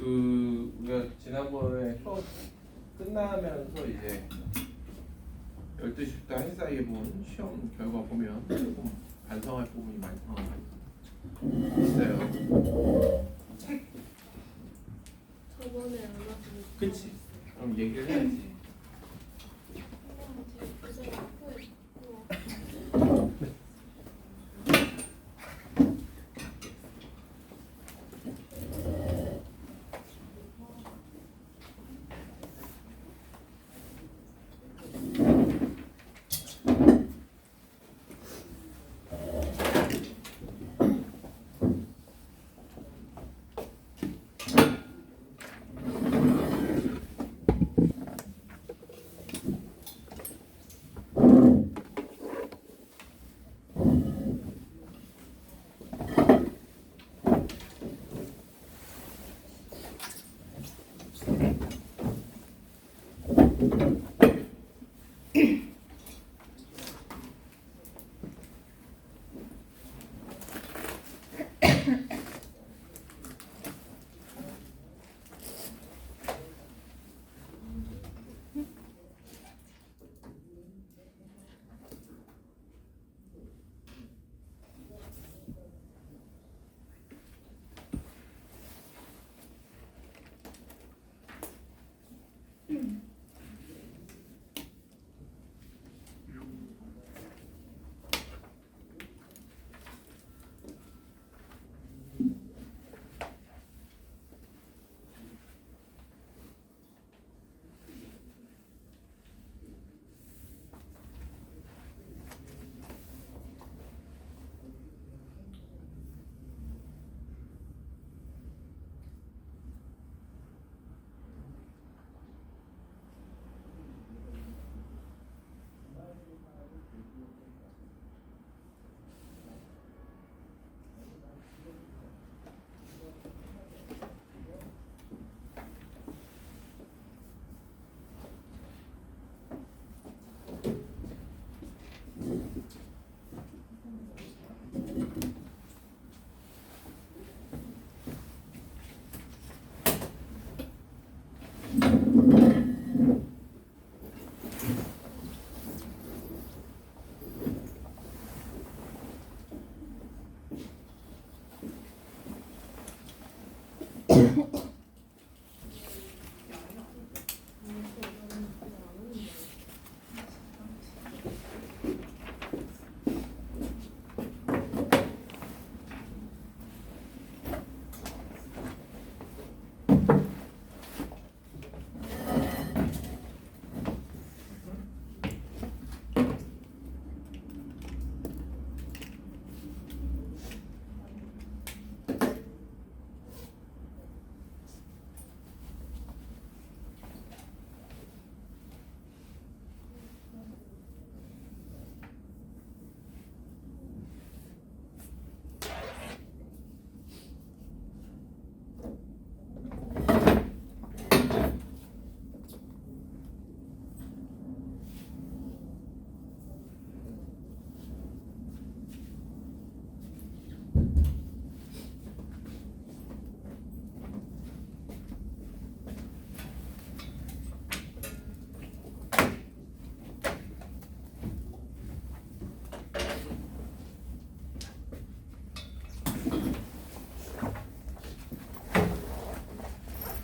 우리가 지난번에 수업 끝나면서 이제 12시부터 1시사이에 본 시험 결과 보면 조금 반성할 부분이 많이 있어요. 책. 저번에 얼마 전에 그치? 그럼 얘기를 해야지.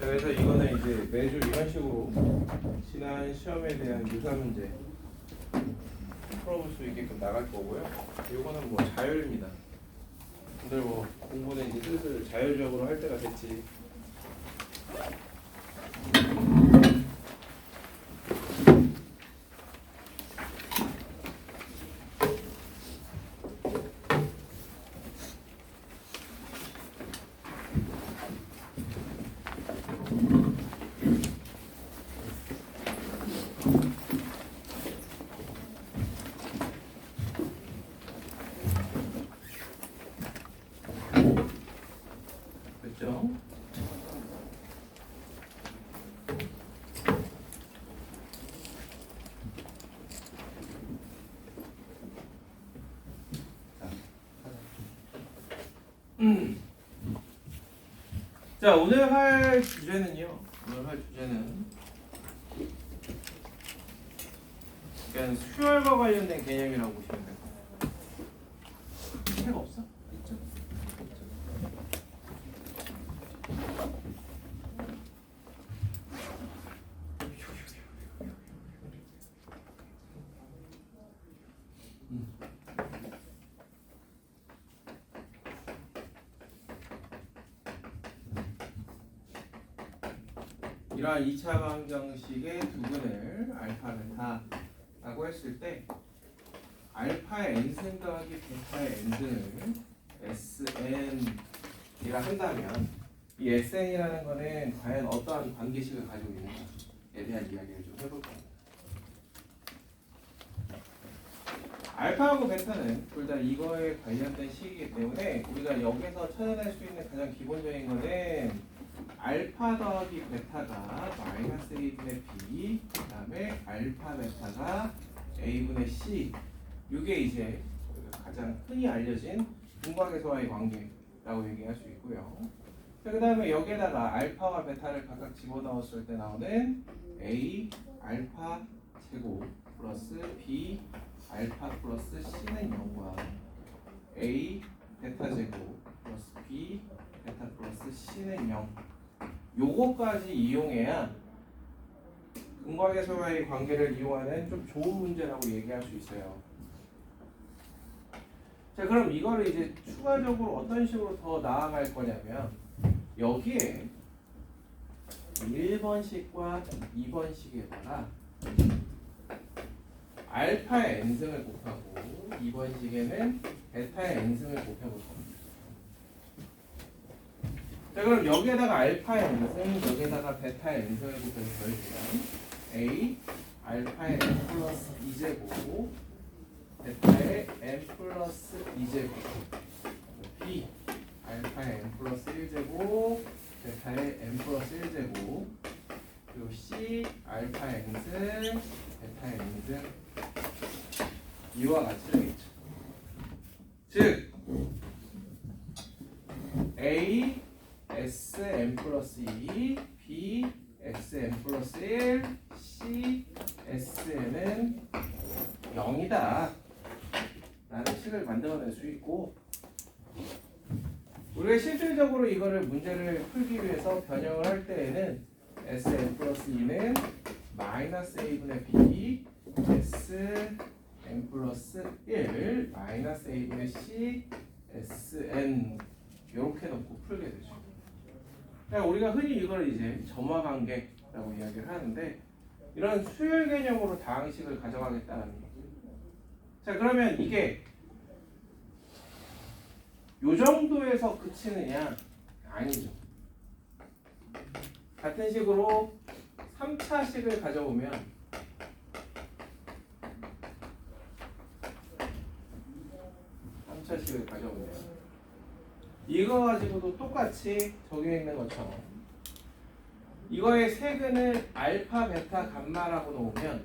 그래서 이거는 이제 매주 이런 식으로 지난 시험에 대한 유사 문제 풀어볼 수 있게끔 나갈 거고요. 이거는 뭐 자율입니다. 오늘 뭐 공부는 이제 슬슬 자율적으로 할 때가 됐지. 그렇죠? 자, 오늘 할 주제는요. 오늘 할 주제는 그냥 수열과 관련된 개념이라고 보시면 돼요. 책 없어? 있죠? 이러한 2차 방정식의 두근을 알파 베타라고 했을 때 알파의 n승 더하기 베타의 n승을 sn이라 한다면 이 sn이라는 거는 과연 어떠한 관계식을 가지고 있는가에 대한 이야기를 좀 해볼 겁니다. 알파하고 베타는 둘 다 이거에 관련된 식이기 때문에 우리가 여기서 찾아낼 수 있는 가장 기본적인 거는 알파 더하기 베타가 마이너스 a분의 b, 그 다음에 알파 베타가 a분의 c. 이게 이제 가장 흔히 알려진 분각에서와의 관계라고 얘기할 수 있고요. 그 다음에 여기에다가 알파와 베타를 각각 집어넣었을 때 나오는 a 알파 제곱 플러스 b 알파 플러스 c는 0과 a 베타 제곱 플러스 b 베타 플러스 c는 0. 요거까지 이용해야 근각에서와의 관계를 이용하는 좀 좋은 문제라고 얘기할 수 있어요. 자, 그럼 이거를 이제 추가적으로 어떤 식으로 더 나아갈 거냐면 여기에 1번식과 2번식에다가 알파의 n승을 곱하고 2번식에는 베타의 n승을 곱해볼 겁니다. 자, 그럼 여기에다가 알파의 n승, 여기에다가 베타의 n승을 곱해서 더해주면 a 알파의 n 플러스 2제곱 베타의 n 플러스 2제곱 b 알파의 n 플러스 1제곱 베타의 n 플러스 1제곱 그리고 c 알파의 n승 베타의 n승 이와 같이 되겠죠. 즉 a sn 플러스 2 b sn 플러스 1 c sn은 0이다 라는 식을 만들어낼 수 있고, 우리가 실질적으로 이거를 문제를 풀기 위해서 변형을 할 때에는 sn 플러스 2는 마이너스 a분의 b sn 플러스 1 마이너스 a분의 c sn 이렇게 넣고 풀게 되죠. 그러니까 우리가 흔히 이걸 이제 점화관계라고 이야기를 하는데 이런 수열 개념으로 다항식을 가져가겠다는 거죠. 자, 그러면 이게 요 정도에서 그치느냐? 아니죠. 같은 식으로 3차식을 가져오면 이거 가지고도 똑같이 적혀 있는 것처럼 이거의 세근을 알파, 베타, 감마라고 놓으면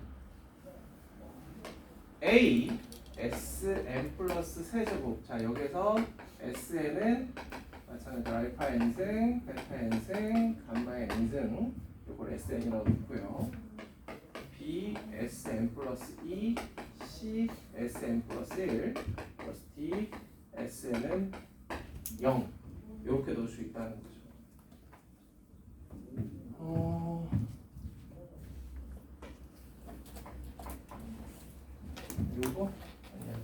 a sn 플러스 세제곱. 자, 여기서 sn은 마찬가지로 알파 n승, 베타 n승, 감마의 n승, 이걸 sn이라고 놓고요. b sn 플러스 2, c sn 플러스 1 플러스 d sn은 0 이렇게 넣을 수 있다는 거죠. 요거 아니야.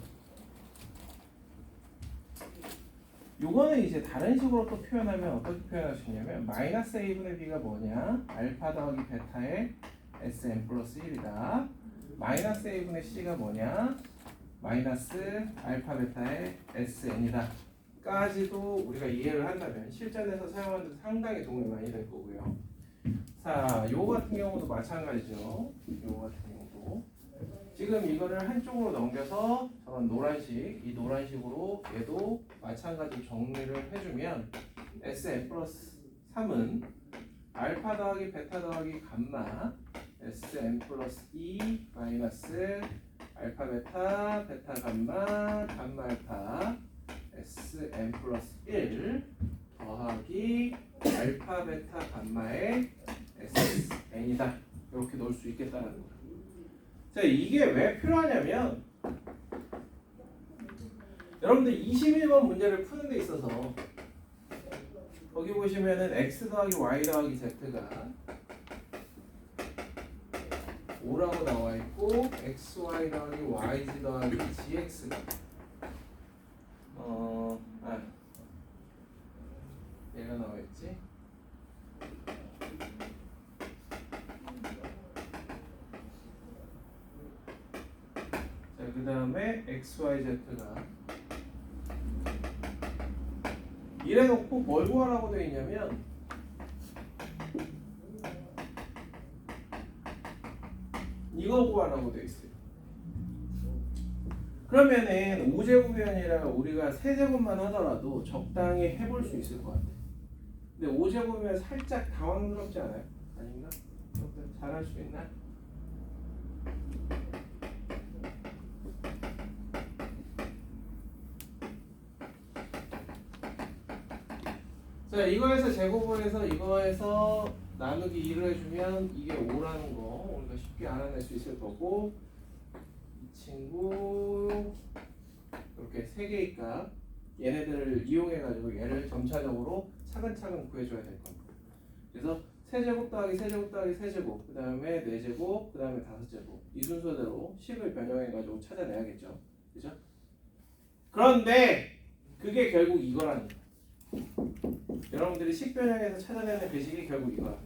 요거는 이제 다른 식으로 또 표현하면 어떻게 표현할 수 있냐면 마이너스 a분의 b가 뭐냐? 알파 더하기 베타의 sn 플러스 1이다. 마이너스 a분의 c가 뭐냐? 마이너스 알파 베타의 sn이다. 까지도 우리가 이해를 한다면 실전에서 사용하는 데 상당히 도움이 많이 될 거고요. 자, 요거 같은 경우도 마찬가지죠. 요거 같은 경우도 지금 이거를 한쪽으로 넘겨서 저런 노란식, 이 노란식으로 얘도 마찬가지로 정리를 해주면 sn 플러스 3은 알파 더하기 베타 더하기 감마 sn 플러스 2 마이너스 알파 베타 베타 감마 감마 알파 sn 플러스 1 더하기 알파, 베타, 감마의 SN이다. 이렇게 넣을 수 있겠다는 거예요. 자, 이게 왜 필요하냐면 여러분들 21번 문제를 푸는 데 있어서 거기 보시면은 x 더하기 y 더하기 z가 5라고 나와 있고 xy 더하기 yz 더하기 gx가 얘가 나와 있지. 자, 그 다음에 xyz가 이래놓고 뭘 구하라고 되어 있냐면 이거 구하라고 되어 있어요. 그러면은 5제곱이 아니라 우리가 세제곱만 하더라도 적당히 해볼 수 있을 것 같아. 근데 5제곱이면 살짝 당황스럽지 않아요? 아닌가? 잘할 수 있나? 자, 이거에서 제곱을 해서 이거에서 나누기 2를 해주면 이게 5라는 거 우리가 쉽게 알아낼 수 있을 거고, 이 친구 이렇게 3개의 값 얘네들을 이용해가지고 얘를 점차적으로 차근차근 구해줘야 될 겁니다. 그래서 세제곱 더하기 세제곱 더하기 세제곱, 그 다음에 4제곱, 그 다음에 5제곱, 이 순서대로 식을 변형해가지고 찾아내야겠죠. 그죠? 그런데 그게 결국 이거라는 거예요. 여러분들이 식 변형해서 찾아내는 배식이 결국 이거야.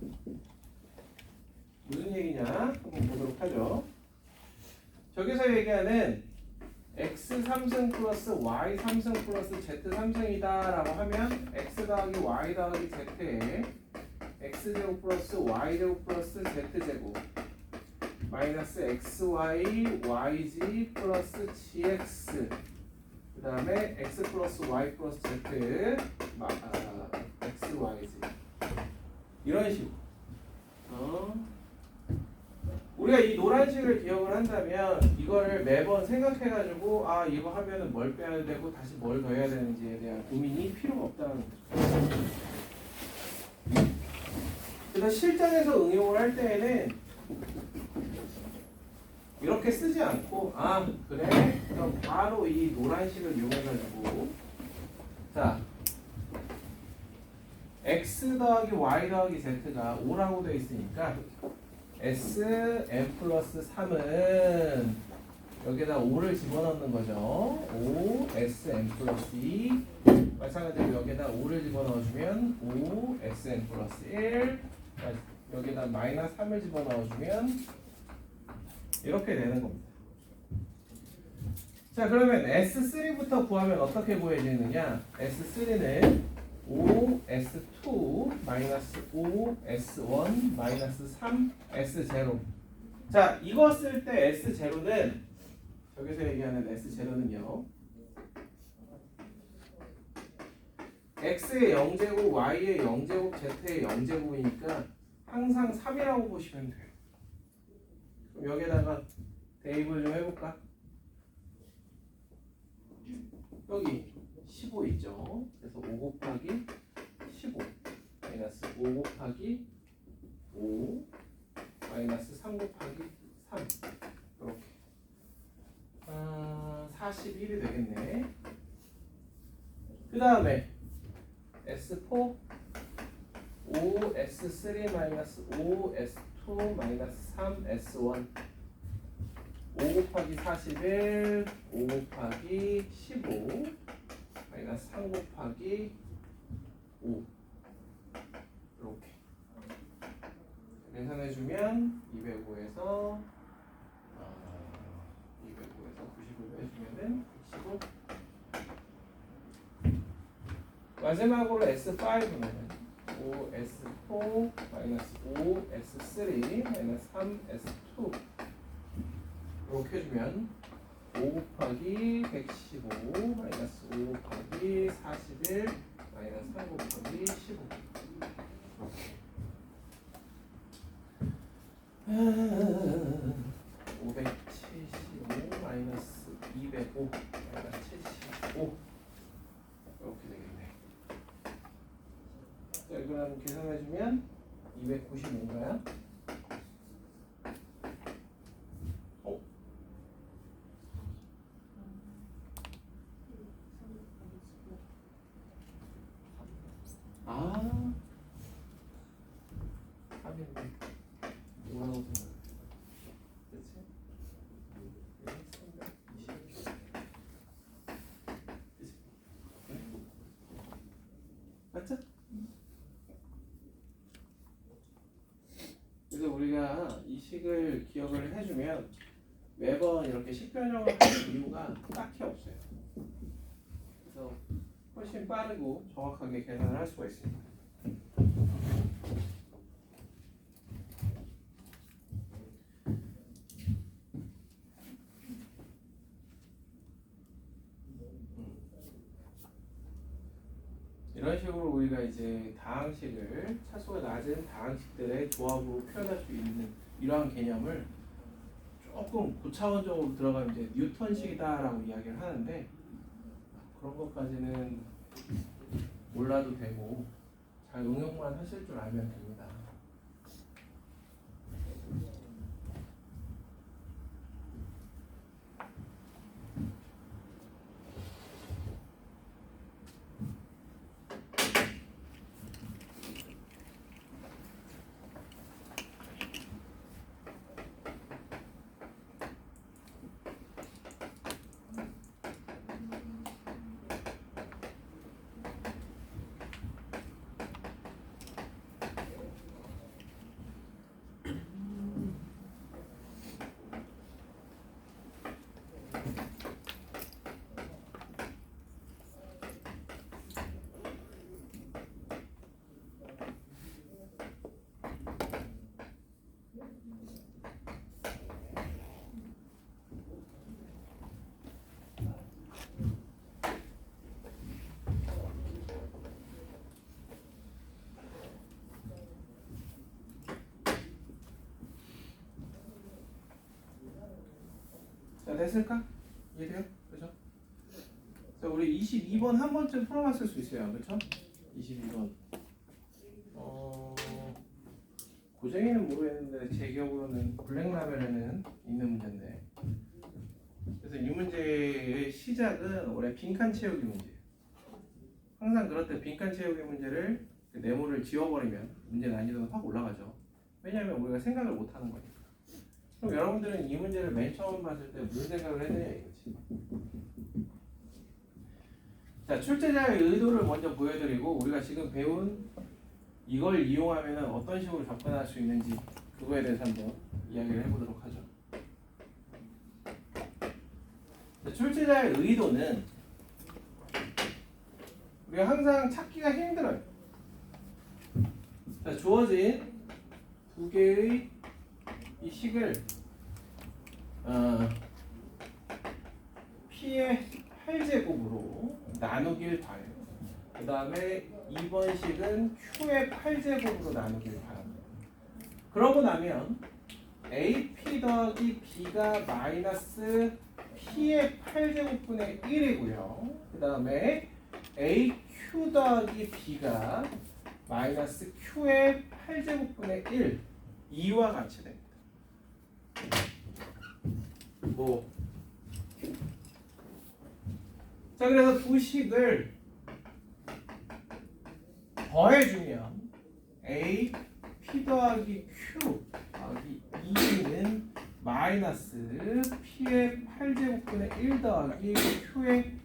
무슨 얘기냐? 한번 보도록 하죠. 저기서 얘기하는 x 3승 플러스 y 3승 플러스 z 3승이다 라고 하면 x 더하기 y 더하기 z에 x제곱 플러스 y제곱 플러스 z제곱 마이너스 xy yz 플러스 gx, 그 다음에 x 플러스 y 플러스 z x, y, z 이런 식으로 우리가 이 노란식을 기억을 한다면 이거를 매번 생각해가지고 아 이거 하면은 뭘 빼야 되고 다시 뭘 더해야 되는지에 대한 고민이 필요가 없다는 거죠. 그래서 실전에서 응용을 할 때에는 이렇게 쓰지 않고 아 그래? 그럼 바로 이 노란식을 이용해가지고 자 x 더하기 y 더하기 z가 5라고 되어 있으니까 Sn 플러스 3은 여기에다 5를 집어넣는 거죠. 5 Sn 플러스 2, 마찬가지로 여기에다 5를 집어넣어주면 5 Sn 플러스 1, 여기에다 마이너스 3을 집어넣어주면 이렇게 되는 겁니다. 자, 그러면 S3부터 구하면 어떻게 구해지느냐? S3는 5S2 마이너스 5S1 마이너스 3S0. 자, 이거 쓸 때 S0는 여기서 얘기하는 S0는요 X의 0제곱, Y의 0제곱, Z의 0제곱이니까 항상 3이라고 보시면 돼요. 그럼 여기다가 대입을 좀 해볼까? 여기 15 있죠. 그래서 5 곱하기 15 마이너스 5 곱하기 5 마이너스 3 곱하기 3 이렇게 41이 되겠네. 그 다음에 S4 5S3 마이너스 5S2 마이너스 3S1 5 곱하기 41 5 곱하기 15 마이너스 3 곱하기 5 이렇게 계산해주면 205에서 90을 해주면은 115. 마지막으로 S5는 5S4 마이너스 5S3 마이너스 3S2 이렇게 해주면 5 곱하기 115 마이너스 5 곱하기 41 마이너스 3 곱하기 15 575 마이너스 205 마이너스 75 이렇게 되겠네. 자, 그럼 계산해주면 295인가요? 아, 3인데 뭐라고 생각해? 그치? 맞죠? 그래서 우리가 이 식을 기억을 해주면 매번 이렇게 식 변형을 하는 이유가 딱히 없어요. 그래서 훨씬 빠르고 정확하게 계산을 할 수가 있습니다. 이런 식으로 우리가 이제 다항식을 차수가 낮은 다항식들의 조합으로 표현할 수 있는 이러한 개념을 조금 고차원적으로 들어가면 이제 뉴턴식이다라고 이야기를 하는데 그런 것까지는 몰라도 되고 잘 응용만 하실 줄 알면 됩니다. 자, 됐을까? 이해돼요? 그죠? 자, 우리 22번 한 번쯤 풀어봤을 수 있어요. 그쵸? 22번. 고쟁이는 모르겠는데 제 기억으로는 블랙라벨에는 있는 문제인데. 그래서 이 문제의 시작은 원래 빈칸 채우기 문제예요. 항상 그럴 때 빈칸 채우기 문제를 네모를 지워버리면 문제 난이도는 확 올라가죠. 왜냐하면 우리가 생각을 못하는 거니까. 그럼 여러분들은 이 문제를 맨 처음 봤을 때 무슨 생각을 했느냐 이거지. 자, 출제자의 의도를 먼저 보여드리고 우리가 지금 배운 이걸 이용하면 어떤 식으로 접근할 수 있는지 그거에 대해서 한번 이야기를 해보도록 하죠. 자, 출제자의 의도는 우리가 항상 찾기가 힘들어요. 자, 주어진 두 개의 이 식을 P의 8제곱으로 나누길 바래요. 그 다음에 2번 식은 Q의 8제곱으로 나누길 바랍니다. 그러고 나면 AP 더하기 B가 마이너스 P의 8제곱분의 1이고요. 그 다음에 AQ 더하기 B가 마이너스 Q의 8제곱분의 1 2와 같이 됩니다. 자, 그래서 두 식을 더해주면 A, P 더하기 Q 더하기 2는 마이너스 P의 8제곱분의 1 더하기 Q의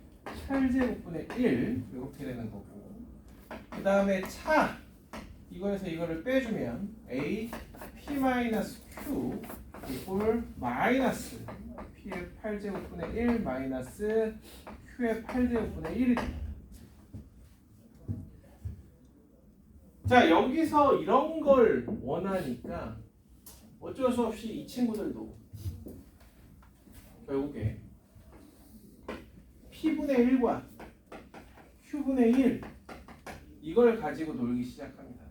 8제곱분의 1 이렇게 되는 거고, 그 다음에 차 이거에서 이거를 빼주면 A, P 마이너스 Q 이꼴 마이너스 P의 8제곱분의 1 마이너스 Q의 8제곱분의 1이 됩니다. 자, 여기서 이런 걸 원하니까 어쩔 수 없이 이 친구들도 결국에 P분의 1과 Q분의 1 이걸 가지고 놀기 시작합니다.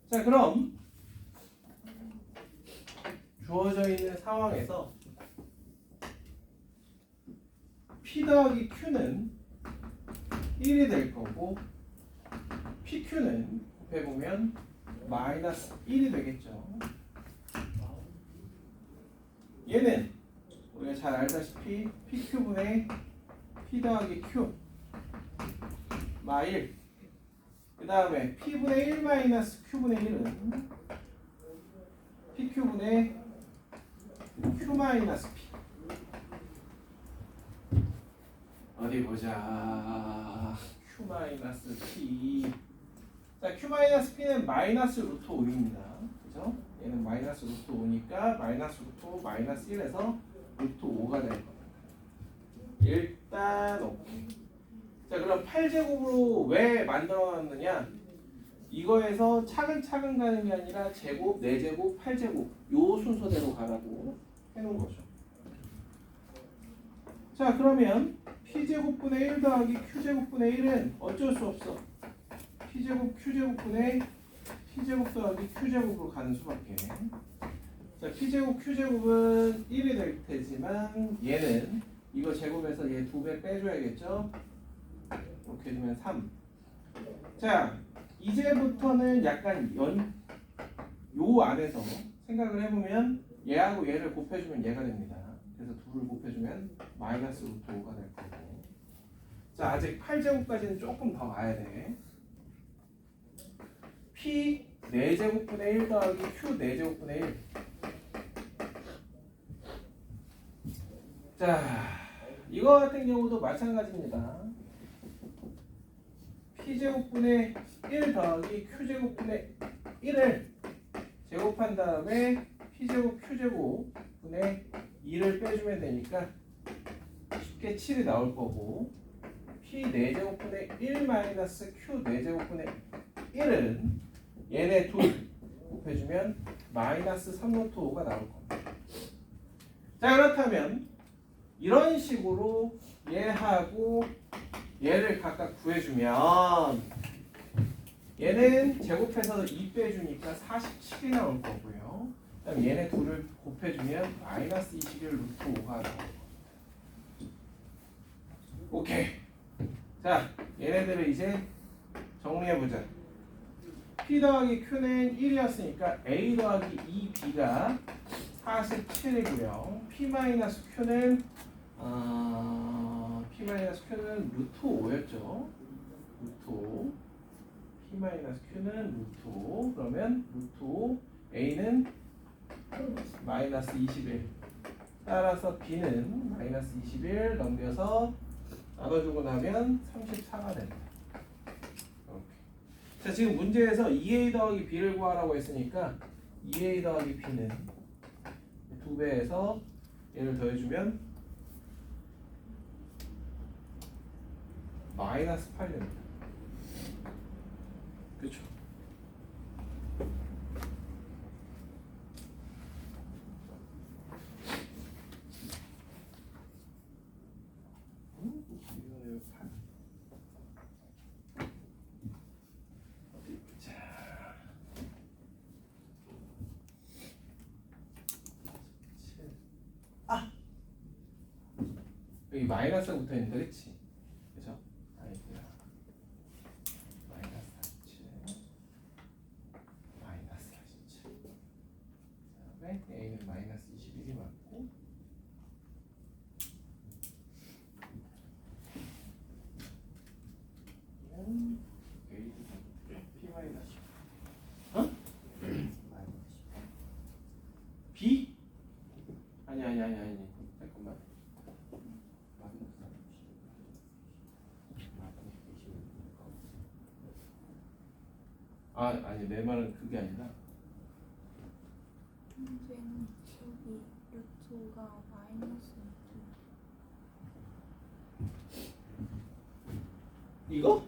자, 그럼 주어져 있는 상황에서 P 더하기 Q는 1이 될 거고 PQ는 곱해보면 마이너스 1이 되겠죠. 얘는 우리가 잘 알다시피 PQ분의 P 더하기 Q 마 1. 그 다음에 P분의 1 마이너스 Q분의 1은 PQ분의 Q 마이너스 P. 어디 보자. Q 마이너스 P. 자, Q 마이너스 P는 마이너스 루트 5입니다. 그죠? 얘는 마이너스 루트 5니까 마이너스 루트 5 마이너스 1에서 루트 5가 될 겁니다. 일단 오케이. 자, 그럼 8제곱으로 왜 만들어놨느냐? 이거에서 차근차근 가는 게 아니라 제곱, 4제곱, 8제곱 요 순서대로 가라고 해놓은 거죠. 자, 그러면 P제곱분의 1 더하기 Q제곱분의 1은 어쩔 수 없어. P제곱, Q제곱분의 P제곱 더하기 Q제곱으로 가는 수밖에. 자, P제곱, Q제곱은 1이 될 테지만 얘는 이거 제곱해서 얘 2배 빼줘야겠죠? 이렇게 해주면 3. 자, 이제부터는 약간 요 안에서 생각을 해보면 얘하고 얘를 곱해주면 얘가 됩니다. 그래서 2를 곱해주면 마이너스 루트 5가 될 거고. 자, 아직 8제곱까지는 조금 더 가야 돼. P 4제곱분의 1 더하기 Q 4제곱분의 1. 자, 이거 같은 경우도 마찬가지입니다. P제곱분의 1 더하기 Q제곱분의 1을 제곱한 다음에 P제곱 Q제곱분의 2를 빼주면 되니까 쉽게 7이 나올 거고, P 4제곱분의 1 마이너스 Q 4제곱분의 1은 얘네 둘 곱해주면 마이너스 3루트 5가 나올 겁니다. 자, 그렇다면 이런 식으로 얘하고 얘를 각각 구해주면 얘는 제곱해서 2 빼주니까 47이 나올 거고요. 그다음 얘네 둘을 곱해주면 마이너스 21 루트 5가 나올 겁니다. 오케이. 자, 얘네들을 이제 정리해보자. P 더하기 Q는 1이었으니까 A 더하기 2B가 47이고요. P 마이너스 Q는 루트 5였죠. 루트 5. P 마이너스 Q는 루트 5. 그러면 루트 5. A는 마이너스 21. 따라서 B는 마이너스 21 넘겨서 나눠주고 나면 34가 됩니다. 이렇게. 자, 지금 문제에서 2A 더하기 B를 구하라고 했으니까 2A 더하기 B는 2배에서 얘를 더해주면 마이너스 8이 됩니다. 그렇죠? 여기 마이너스가 붙어 있는데, 그렇지? 그죠? 아이고야. 마이너스 47, 마이너스 47. 그다음에 A는 마이너스 21이 맞고, A도 P 마이너스. 어? B? 아니. 잠깐만. 아니 내 말은 그게 아니라 문제는 여기 루트가 마이너스 이거?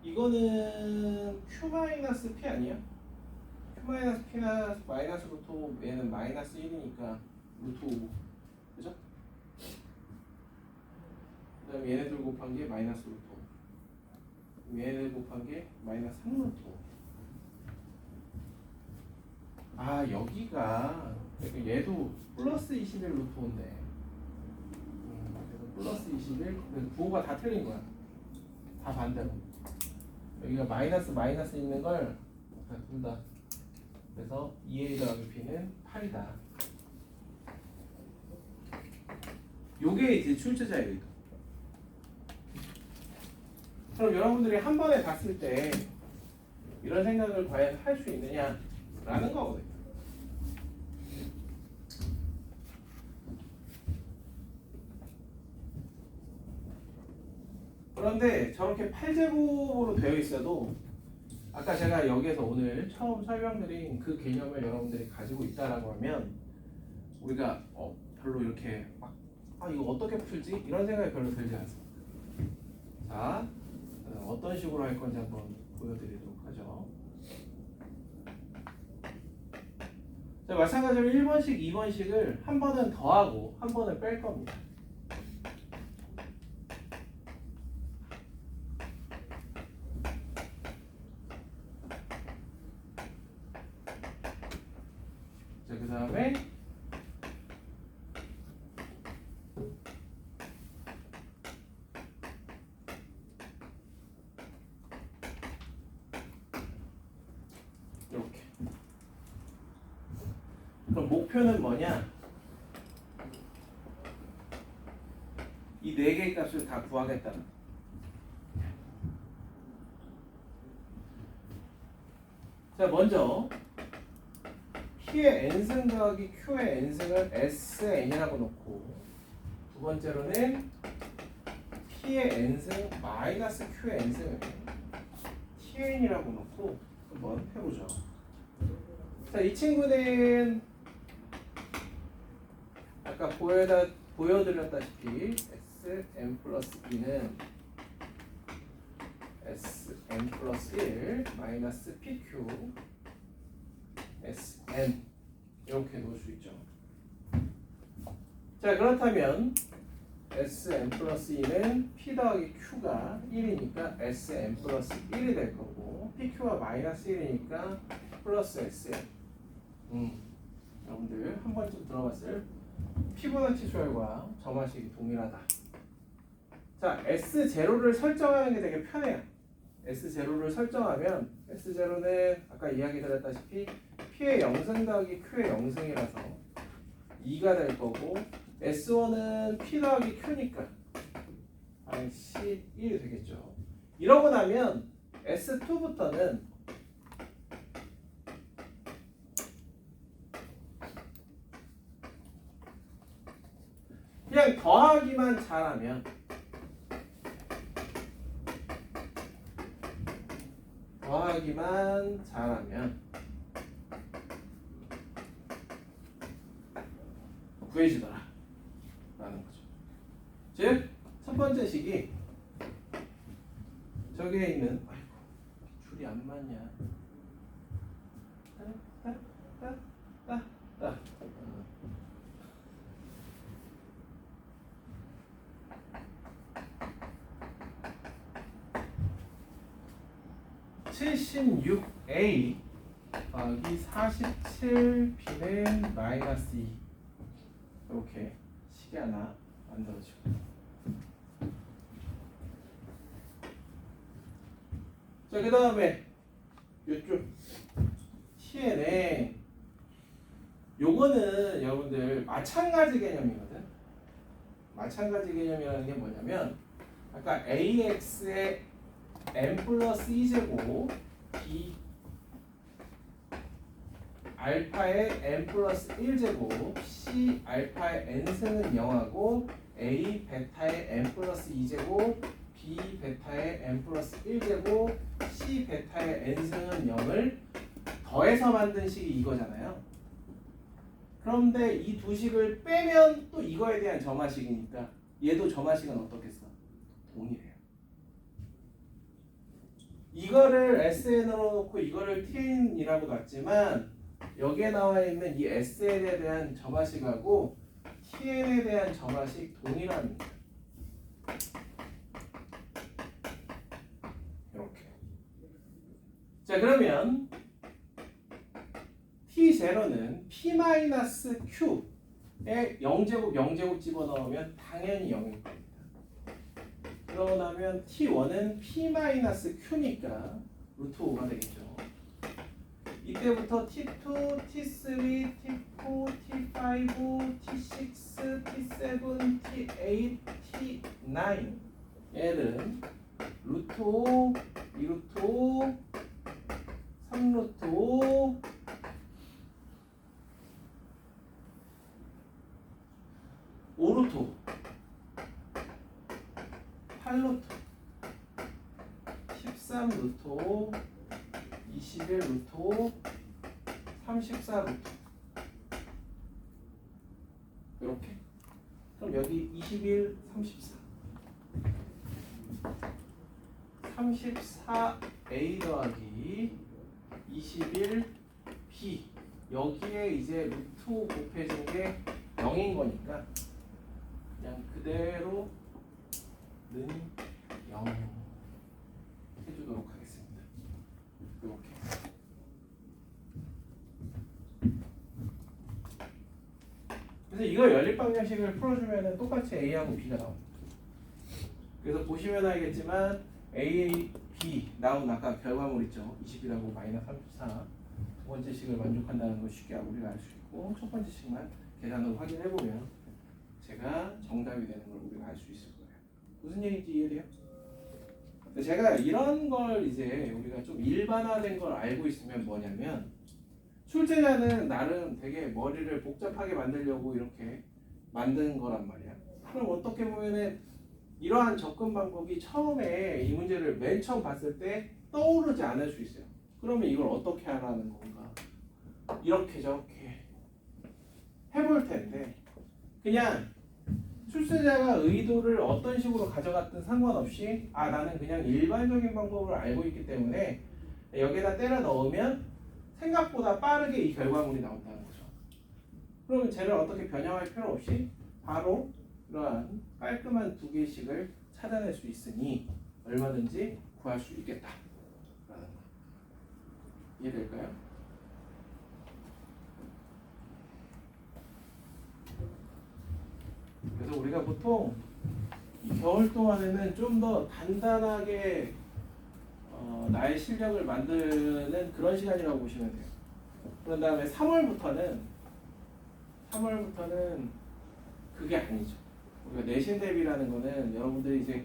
이거는 Q 마이너스 P 아니야? Q 마이너스 P나 마이너스 루트 5, 얘는 마이너스 1이니까 루트 5, 그죠? 그 다음에 얘네들 곱한 게 마이너스 루트 5, 얘네들 곱한 게 마이너스 3 루트 5. 아, 여기가 그러니까 얘도 플러스 21 루트 5인데 그래서 플러스 21, 그래서 부호가 다 틀린 거야. 다 반대로. 여기가 마이너스 마이너스 있는 걸 둘 다. 그래서 2a 더하기 b는 8이다. 요게 이제 출제자의 의도. 그럼 여러분들이 한 번에 봤을 때 이런 생각을 과연 할 수 있느냐라는 거거든요. 그런데 저렇게 8제곱으로 되어 있어도 아까 제가 여기에서 오늘 처음 설명드린 그 개념을 여러분들이 가지고 있다라고 하면 우리가 별로 이렇게 막 이거 어떻게 풀지? 이런 생각이 별로 들지 않습니다. 자, 어떤 식으로 할 건지 한번 보여드리도록 하죠. 자, 마찬가지로 1번식, 2번식을 한 번은 더하고 한 번은 뺄 겁니다. 자, 그 다음에 이렇게. 그럼 목표는 뭐냐? 이 4개의 값을 다 구하겠다. 자, 먼저 P의 n승 더하기 Q의 n승을 Sn이라고 놓고, 두 번째로는 P의 n승 마이너스 Q의 n승을 Tn이라고 놓고 한번 해보죠. 자, 이 친구는 아까 보여드렸다시피 Sn 플러스 B는 Sn 플러스 1 마이너스 PQ Sn 이렇게 놓을 수 있죠. 자, 그렇다면 Sn 플러스 2는 P 더하기 Q가 1이니까 Sn 플러스 1이 될 거고, PQ가 마이너스 1이니까 플러스 Sn. 여러분들 한 번쯤 들어봤을 피보나치 수열과 점화식이 동일하다. 자, S0를 설정하는 게 되게 편해요. S0를 설정하면 S0는 아까 이야기 드렸다시피 P의 0승 더하기 Q의 0승이라서 2가 될 거고, S1은 P 더하기 Q니까 C1이 되겠죠. 이러고 나면 S2부터는 그냥 더하기만 잘하면 구해지더라 라는 거죠. 즉, 첫 번째 식이 저기에 있는 줄이 안 맞냐, 따 76a 더하기 47b는 마이너스 2. 이렇게 식이 하나 만들어지고, 자, 그 다음에 이쪽 TN에 요거는 여러분들 마찬가지 개념이거든. 마찬가지 개념이라는 게 뭐냐면 아까 AX의 n 플러스 2제곱 B 알파의 n 플러스 1제곱 C 알파의 n승은 0하고 A 베타의 n 플러스 2제곱 B 베타의 n 플러스 1제곱 C 베타의 n승은 0을 더해서 만든 식이 이거잖아요. 그런데 이 두 식을 빼면 또 이거에 대한 점화식이니까 얘도 점화식은 어떻겠어? 동일해요. 이거를 SN으로 놓고 이거를 TN이라고 놨지만 여기에 나와 있는 이 SN에 대한 점화식하고 TN에 대한 점화식 동일합니다. 이렇게. 자, 그러면 T0는 P-Q에 0제곱 0제곱 집어넣으면 당연히 0일 겁니다. 그러고 나면 t1은 p-q니까 루트 5가 되겠죠. 이때부터 t2, t3, t4, t5, t6, t7, t8, t9 얘들은 루트 5, 2루트 5, 3루트 5, 5루트 5, 8루트 13루트 5, 21루트 5, 34루트 이렇게. 그럼 여기 21, 34 34a 더하기 21b 여기에 이제 루트 5 곱해진 게 0인 거니까 그냥 그대로 는 0 해주도록 하겠습니다. 이렇게. 그래서 이거 연립방정식을 풀어주면 똑같이 A하고 B가 나옵니다. 그래서 보시면 알겠지만 A, B 나온 아까 결과물 있죠. 20이라고 마이너스 34 두 번째 식을 만족한다는 걸 쉽게 우리가 알 수 있고 첫 번째 식만 계산으로 확인해보면 제가 정답이 되는 걸 우리가 알 수 있을 거예요. 무슨 얘기인지 이해돼요? 제가 이런 걸 이제 우리가 좀 일반화된 걸 알고 있으면 뭐냐면 출제자는 나름 되게 머리를 복잡하게 만들려고 이렇게 만든 거란 말이야. 그럼 어떻게 보면은 이러한 접근 방법이 처음에 이 문제를 맨 처음 봤을 때 떠오르지 않을 수 있어요. 그러면 이걸 어떻게 하라는 건가? 이렇게 저렇게 해볼 텐데 그냥 출제자가 의도를 어떤 식으로 가져갔든 상관없이 나는 그냥 일반적인 방법을 알고 있기 때문에 여기다 때려 넣으면 생각보다 빠르게 이 결과물이 나온다는 거죠. 그러면 쟤를 어떻게 변형할 필요 없이 바로 이러한 깔끔한 두 개씩을 찾아낼 수 있으니 얼마든지 구할 수 있겠다 라는 거. 이해될까요? 그래서 우리가 보통 이 겨울 동안에는 좀 더 단단하게 나의 실력을 만드는 그런 시간이라고 보시면 돼요. 그런 다음에 3월부터는 그게 아니죠. 우리가 내신 대비라는 거는 여러분들이 이제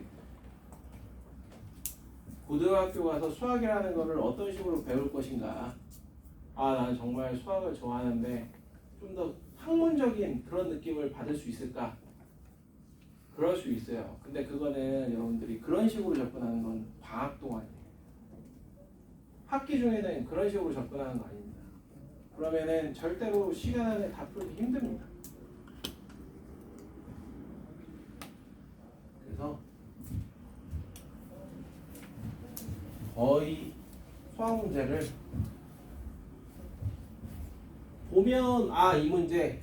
고등학교 가서 수학이라는 거를 어떤 식으로 배울 것인가. 나는 정말 수학을 좋아하는데 좀 더 학문적인 그런 느낌을 받을 수 있을까? 그럴 수 있어요. 근데 그거는 여러분들이 그런 식으로 접근하는 건 방학 동안이에요. 학기 중에는 그런 식으로 접근하는 거 아닙니다. 그러면은 절대로 시간 안에 다 풀기 힘듭니다. 그래서 거의 수학 문제를 보면 이 문제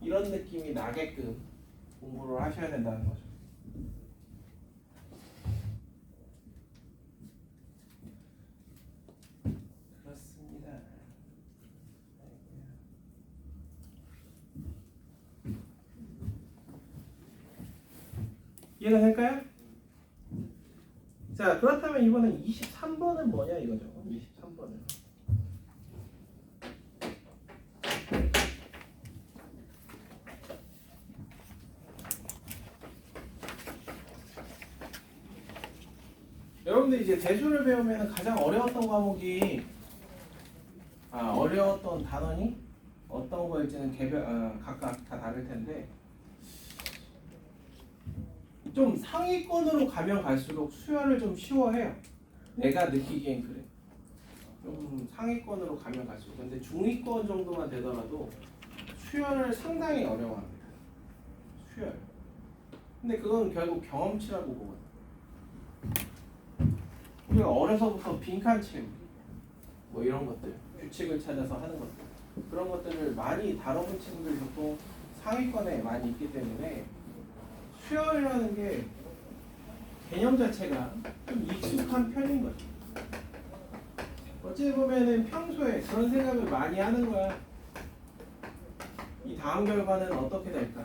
이런 느낌이 나게끔 공부를 하셔야 된다는 거죠. 그렇습니다. 이해가 될까요? 자, 그렇다면 이번엔 23번은 뭐냐 이거죠. 23번은 여러분들 이제 대수를 배우면 가장 어려웠던 과목이 어려웠던 단원이 어떤 거일지는 각각 다 다를 텐데 좀 상위권으로 가면 갈수록 수열을 좀 쉬워해요. 내가 느끼기엔 그래. 좀 상위권으로 가면 갈수록. 근데 중위권 정도만 되더라도 수열을 상당히 어려워합니다. 수열. 근데 그건 결국 경험치라고 보거든. 우리가 어려서부터 빈칸 채우기 뭐 이런 것들 규칙을 찾아서 하는 것들 그런 것들을 많이 다뤄본 친구들이 보통 상위권에 많이 있기 때문에 수열이라는 게 개념 자체가 좀 익숙한 편인 거죠. 어찌 보면은 평소에 그런 생각을 많이 하는 거야. 이 다음 결과는 어떻게 될까?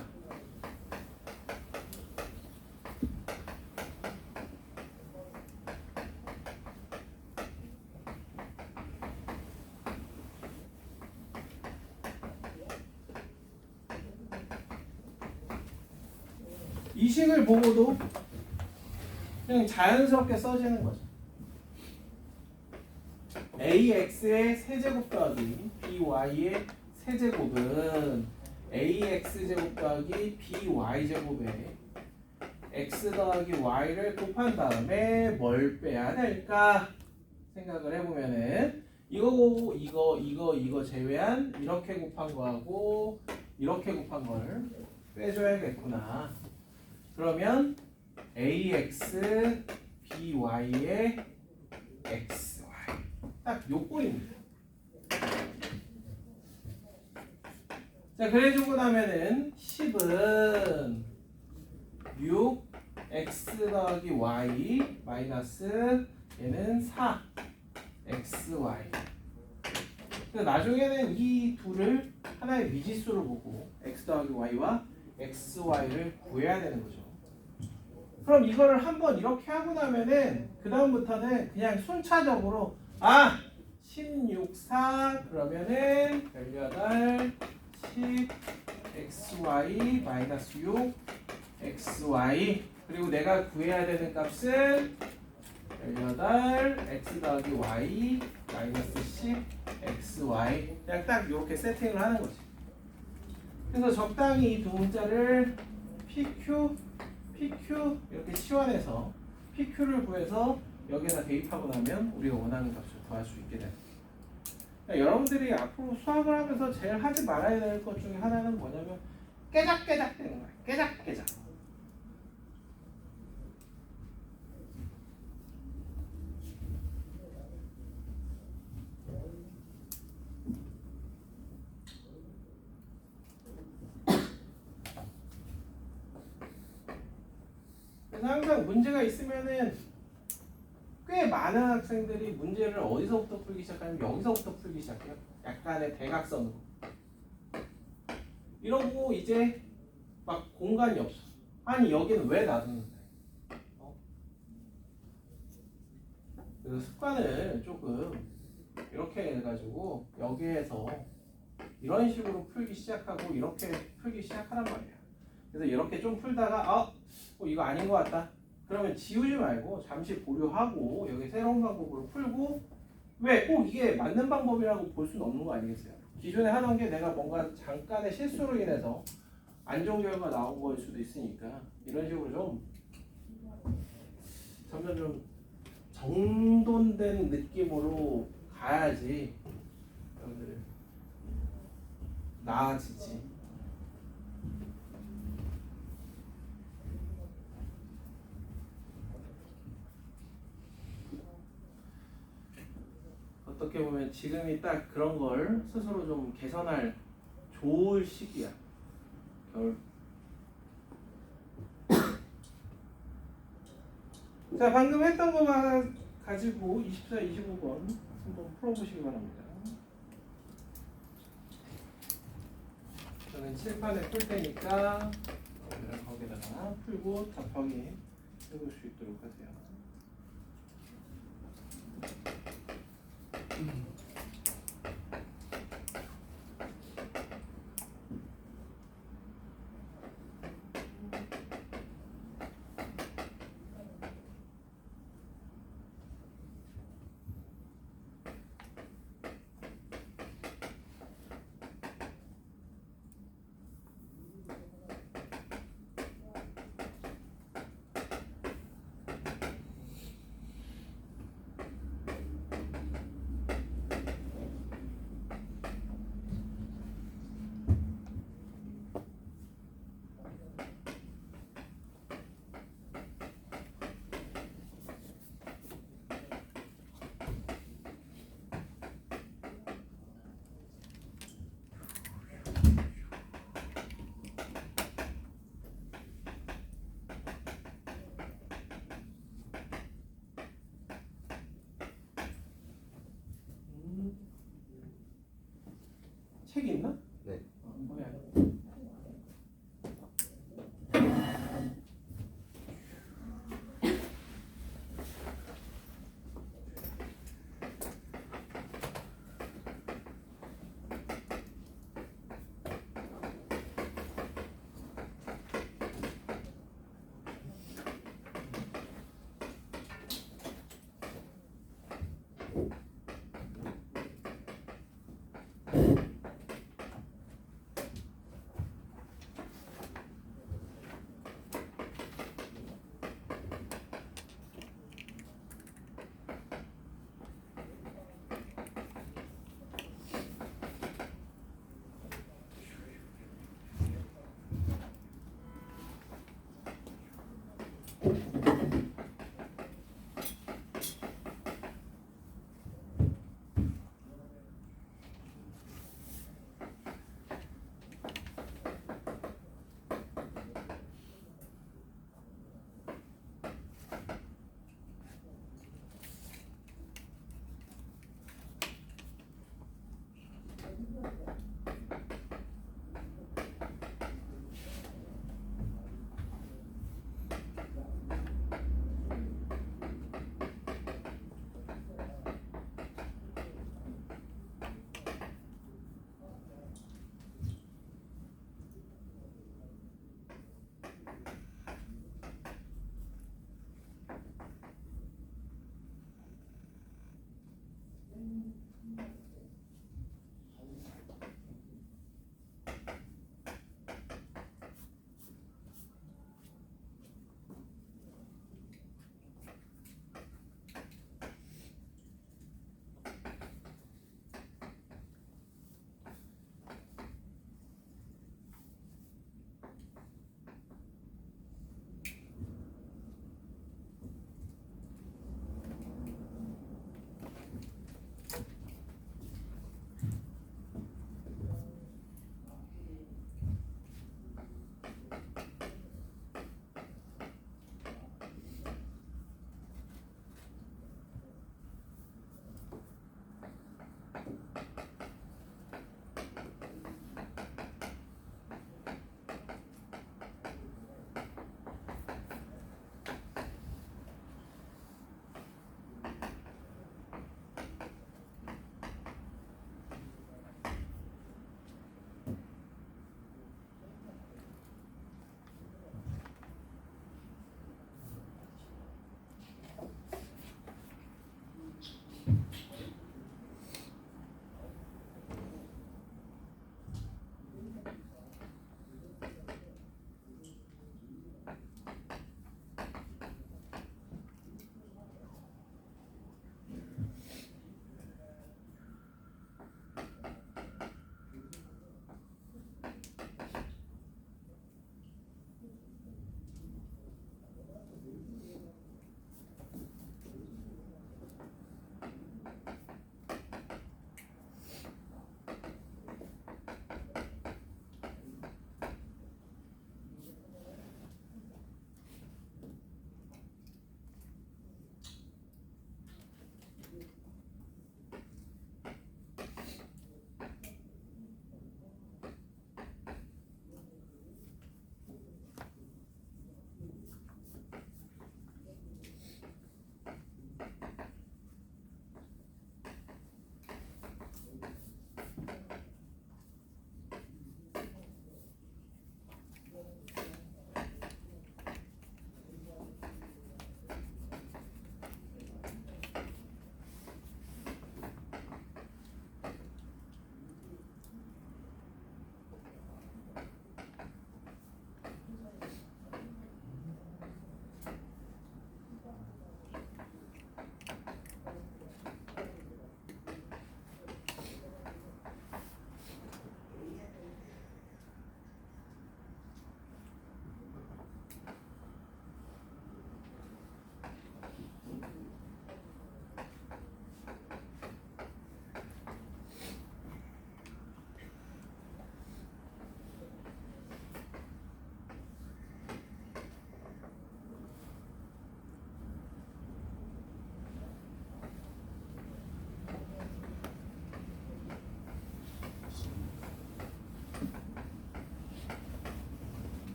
이 식을 보고도 그냥 자연스럽게 써지는 거죠. ax의 세제곱 더하기 by의 세제곱은 ax제곱 더하기 by제곱에 x 더하기 y를 곱한 다음에 뭘 빼야 될까 생각을 해보면은 이거고 이거 제외한 이렇게 곱한 거하고 이렇게 곱한 거를 빼줘야겠구나. 그러면 ax by의 xy 딱 요꼴입니다. 자, 그래주고 나면은 10은 6 x 더하기 y 마이너스 얘는 4 xy. 나중에는 이 둘을 하나의 미지수로 보고 x 더하기 y와 xy를 구해야 되는 거죠. 그럼 이거를 한번 이렇게 하고 나면은 그 다음부터는 그냥 순차적으로 16, 4 그러면은 18, 10 xy 마이너스 6 xy 그리고 내가 구해야 되는 값은 18 x 더하기 y 마이너스 10 xy 그냥 딱 이렇게 세팅을 하는 거지. 그래서 적당히 이 두 문자를 pq 이렇게 치환해서 pq를 구해서 여기에다 대입하고 나면 우리가 원하는 값을 구할 수 있게 됩니다. 그러니까 여러분들이 앞으로 수학을 하면서 제일 하지 말아야 될 것 중에 하나는 뭐냐면 깨작깨작 되는 거야. 깨작깨작. 그래서 항상 문제가 있으면은 꽤 많은 학생들이 문제를 어디서부터 풀기 시작하냐면 여기서부터 풀기 시작해요. 약간의 대각선으로. 이러고 이제 막 공간이 없어. 아니 여기는 왜 놔두는데? 그래서 습관을 조금 이렇게 해가지고 여기에서 이런 식으로 풀기 시작하고 이렇게 풀기 시작하란 말이야. 그래서 이렇게 좀 풀다가 이거 아닌 것 같다. 그러면 지우지 말고 잠시 보류하고 여기 새로운 방법으로 풀고 왜 꼭 이게 맞는 방법이라고 볼 수는 없는 거 아니겠어요? 기존에 하던 게 내가 뭔가 잠깐의 실수로 인해서 안 좋은 결과가 나온 거일 수도 있으니까 이런 식으로 좀 점점 좀 정돈된 느낌으로 가야지 여러분들 나아지지. 어떻게 보면 지금이 딱 그런 걸 스스로 좀 개선할 좋을 시기야. 겨울. 자, 방금 했던 거 가지고 24, 25번 한번 풀어보시기 바랍니다. 저는 칠판에 풀 테니까 거기다가 풀고 답하기 해볼 수 있도록 하세요. 책 있나? 네. 뭐야?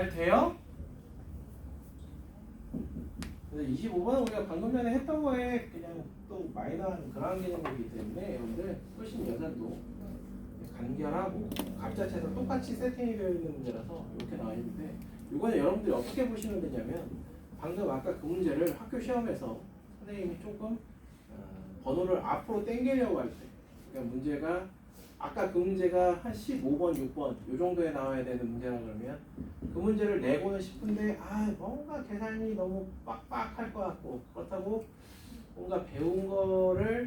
잘 돼요? 그래서 25번은 우리가 방금 전에 했던 거에 그냥 또 마이너한 그런 개념이기 때문에 여러분들 훨씬 여전도 간결하고 값자체에서 똑같이 세팅이 되어 있는 문제라서 이렇게 나와 있는데 이거는 여러분들이 어떻게 보시면 되냐면 방금 아까 그 문제를 학교 시험에서 선생님이 조금 번호를 앞으로 당기려고 할 때 그러니까 문제가 아까 그 문제가 한 15번, 6번 이 정도에 나와야 되는 문제라 그러면 그 문제를 내고는 싶은데 뭔가 계산이 너무 빡빡할 것 같고 그렇다고 뭔가 배운 거를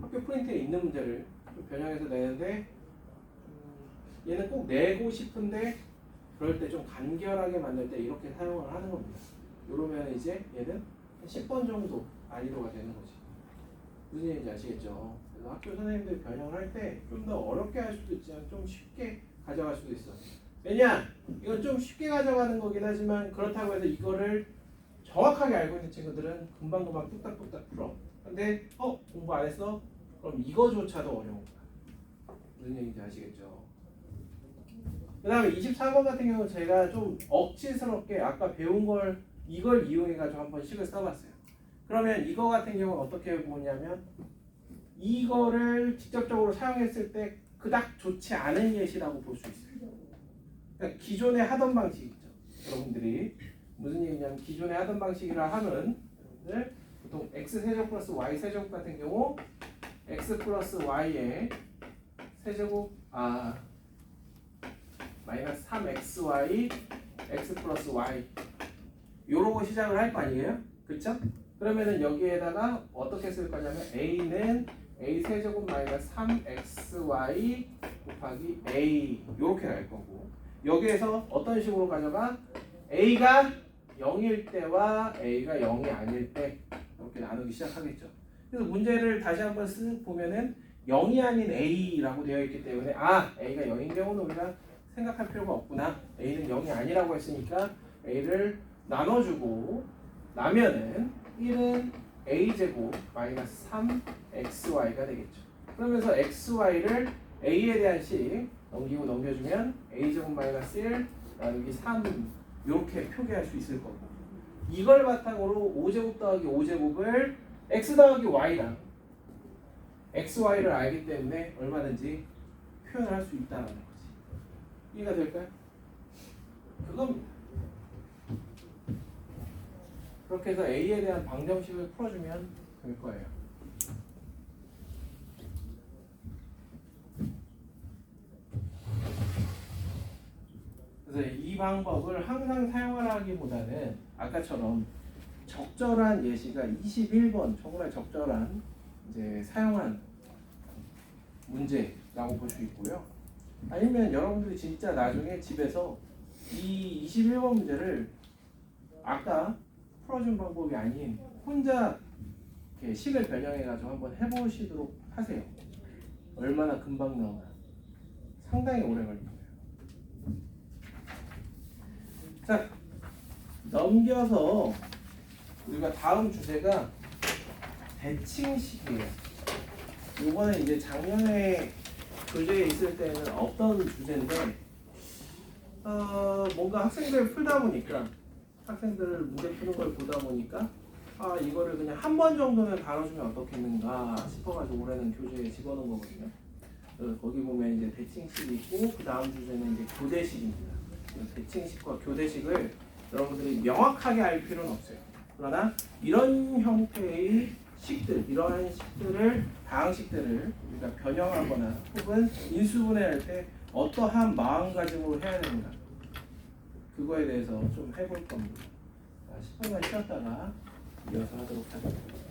학교 프린트에 있는 문제를 좀 변형해서 내는데 얘는 꼭 내고 싶은데 그럴 때 좀 간결하게 만들 때 이렇게 사용을 하는 겁니다. 이러면 이제 얘는 10번 정도 난이도가 되는 거지. 무슨 얘기인지 아시겠죠? 그래서 학교 선생님들 변형을 할 때 좀 더 어렵게 할 수도 있지만 좀 쉽게 가져갈 수도 있어. 왜냐? 이건 좀 쉽게 가져가는 거긴 하지만 그렇다고 해서 이거를 정확하게 알고 있는 친구들은 금방금방 뚝딱뚝딱 풀어. 근데 공부 안 했어? 그럼 이거조차도 어려운 거야. 무슨 얘기인지 아시겠죠? 그 다음에 24번 같은 경우는 제가 좀 억지스럽게 아까 배운 걸 이걸 이용해가지고 한번 식을 써봤어요. 그러면 이거 같은 경우는 어떻게 보냐면 이거를 직접적으로 사용했을 때 그닥 좋지 않은 예시라고 볼 수 있어요. 그러니까 기존에 하던 방식이죠. 여러분들이 무슨 얘기냐면 기존에 하던 방식이라 하면 여러분들 보통 x세제곱 플러스 y세제곱 같은 경우 x 플러스 y의 세제곱 마이너스 3xy x 플러스 y 요러고 시작을 할 거 아니에요? 그쵸? 그러면은 여기에다가 어떻게 쓸 거냐면 a는 a 세제곱 마이너스 3xy 곱하기 a 요렇게 갈 거고 여기에서 어떤 식으로 가져가? a가 0일 때와 a가 0이 아닐 때 이렇게 나누기 시작하겠죠. 그래서 문제를 다시 한번 쓱 보면은 0이 아닌 a라고 되어 있기 때문에 a가 0인 경우는 우리가 생각할 필요가 없구나. a는 0이 아니라고 했으니까 a를 나눠주고 나면은 1은 a제곱 마이너스 3xy가 되겠죠. 그러면서 xy를 a에 대한 식 넘기고 넘겨주면 a제곱 마이너스 1 나누기 3 이렇게 표기할 수 있을 거고 이걸 바탕으로 5제곱 더하기 5제곱을 x 더하기 y랑 xy를 알기 때문에 얼마든지 표현을 할 수 있다는 거지. 이해가 될까요? 그겁니다. 그렇게 해서 a에 대한 방정식을 풀어주면 될 거예요. 그래서 이 방법을 항상 사용하기보다는 아까처럼 적절한 예시가 21번 정말 적절한 이제 사용한 문제라고 볼 수 있고요. 아니면 여러분들이 진짜 나중에 집에서 이 21번 문제를 아까 풀어준 방법이 아닌 혼자 이렇게 식을 변형해가지고 한번 해보시도록 하세요. 얼마나 금방 나오나. 상당히 오래 걸릴 거예요. 자, 넘겨서 우리가 다음 주제가 대칭식이에요. 요거는 이제 작년에 교재에 있을 때는 없던 주제인데 뭔가 학생들 풀다 보니까 학생들 문제 푸는 걸 보다 보니까 이거를 그냥 한 번 정도는 다뤄주면 어떻겠는가 싶어가지고 올해는 교재에 집어넣은 거거든요. 거기 보면 이제 대칭식이 있고 그 다음 주제는 이제 교대식입니다. 대칭식과 교대식을 여러분들이 명확하게 알 필요는 없어요. 그러나 이런 형태의 식들, 이러한 식들을 다항식들을 우리가 변형하거나 혹은 인수분해할 때 어떠한 마음가짐으로 해야 되는가 그거에 대해서 좀 해볼 겁니다. 10분간 쉬었다가 이어서 하도록 하겠습니다.